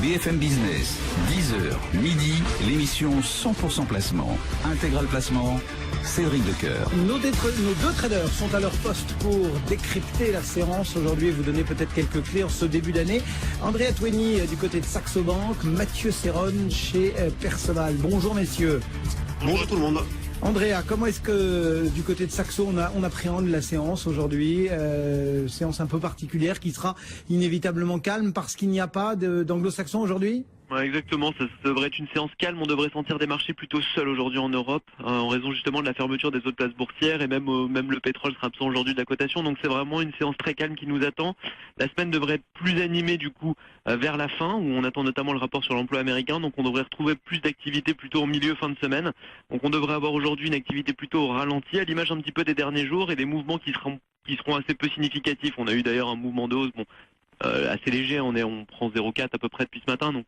BFM Business, 10h, midi, l'émission 100% placement. Intégral placement, Cédric Decoeur. Nos deux traders sont à leur poste pour décrypter la séance aujourd'hui et vous donner peut-être quelques clés en ce début d'année. Andrea Twenny du côté de Saxo Bank, Mathieu Serron chez Perceval. Bonjour messieurs. Bonjour tout le monde. Andrea, comment est-ce que du côté de Saxo on appréhende la séance aujourd'hui, séance un peu particulière qui sera inévitablement calme parce qu'il n'y a pas d'anglo-saxons aujourd'hui? Ouais, exactement, ça devrait être une séance calme, on devrait sentir des marchés plutôt seuls aujourd'hui en Europe, en raison justement de la fermeture des autres places boursières et même le pétrole sera absent aujourd'hui de la cotation, donc c'est vraiment une séance très calme qui nous attend. La semaine devrait être plus animée du coup vers la fin, où on attend notamment le rapport sur l'emploi américain, donc on devrait retrouver plus d'activité plutôt au milieu fin de semaine, donc on devrait avoir aujourd'hui une activité plutôt au ralenti, à l'image un petit peu des derniers jours et des mouvements qui seront assez peu significatifs. On a eu d'ailleurs un mouvement de hausse, assez léger, on prend 0,4 à peu près depuis ce matin, donc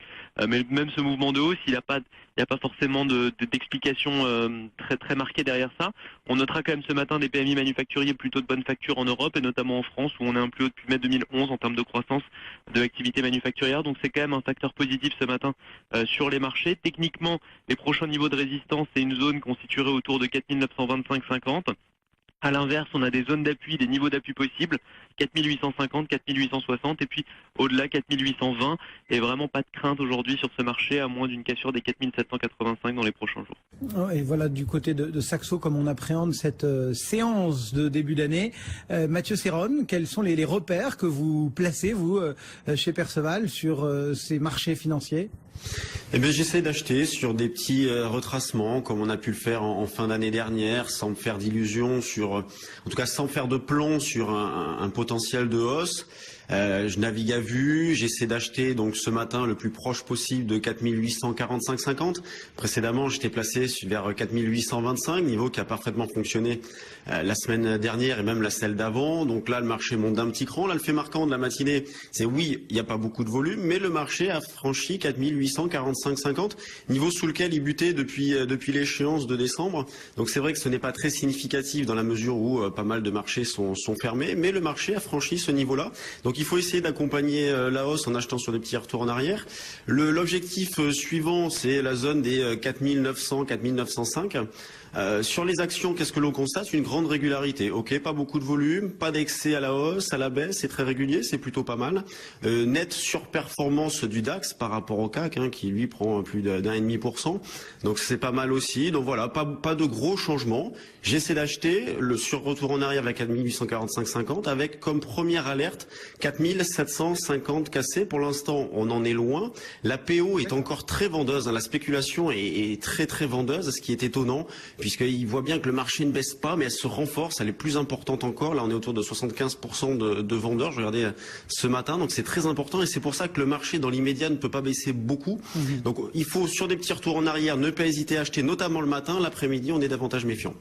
mais même ce mouvement de hausse, il n'y a pas forcément d'explication très marquée derrière ça. On notera quand même ce matin des PMI manufacturiers plutôt de bonne facture en Europe et notamment en France où on est un plus haut depuis mai 2011 en termes de croissance de l'activité manufacturière, donc c'est quand même un facteur positif ce matin sur les marchés. Techniquement, les prochains niveaux de résistance, c'est une zone constituée autour de 4925-50. À l'inverse, on a des zones d'appui, des niveaux d'appui possibles, 4850, 4860 et puis au-delà 4820 et vraiment pas de crainte aujourd'hui sur ce marché à moins d'une cassure des 4785 dans les prochains jours. Et voilà du côté de Saxo comme on appréhende cette séance de début d'année. Mathieu Serron, quels sont les repères que vous placez vous chez Perceval sur ces marchés financiers? Eh bien, j'essaie d'acheter sur des petits retracements, comme on a pu le faire en fin d'année dernière, sans me faire d'illusions en tout cas sans faire de plomb sur un potentiel de hausse. Je navigue à vue, j'essaie d'acheter donc ce matin le plus proche possible de 4845,50. Précédemment, j'étais placé vers 4825, niveau qui a parfaitement fonctionné la semaine dernière et même la celle d'avant. Donc là, le marché monte d'un petit cran. Là, le fait marquant de la matinée, c'est oui, il n'y a pas beaucoup de volume, mais le marché a franchi 4845,50, niveau sous lequel il butait depuis l'échéance de décembre. Donc c'est vrai que ce n'est pas très significatif dans la mesure où pas mal de marchés sont fermés, mais le marché a franchi ce niveau-là. Donc il faut essayer d'accompagner la hausse en achetant sur des petits retours en arrière. L'objectif suivant, c'est la zone des 4900, 4905. Sur les actions, qu'est-ce que l'on constate? Une grande régularité. Ok, pas beaucoup de volume, pas d'excès à la hausse, à la baisse, c'est très régulier, c'est plutôt pas mal. Nette surperformance du DAX par rapport au CAC, qui lui prend plus d'1,5%. Donc c'est pas mal aussi. Donc voilà, pas de gros changements. J'essaie d'acheter le sur retour en arrière avec 4845,50 avec comme première alerte 4750 cassés. Pour l'instant, on en est loin. La PO est encore très vendeuse. La spéculation est très vendeuse, ce qui est étonnant, puisqu'il voit bien que le marché ne baisse pas, mais elle se renforce, elle est plus importante encore. Là, on est autour de 75% de vendeurs, je regardais ce matin, donc c'est très important et c'est pour ça que le marché, dans l'immédiat, ne peut pas baisser beaucoup. Donc, il faut, sur des petits retours en arrière, ne pas hésiter à acheter, notamment le matin. L'après-midi, on est davantage méfiant.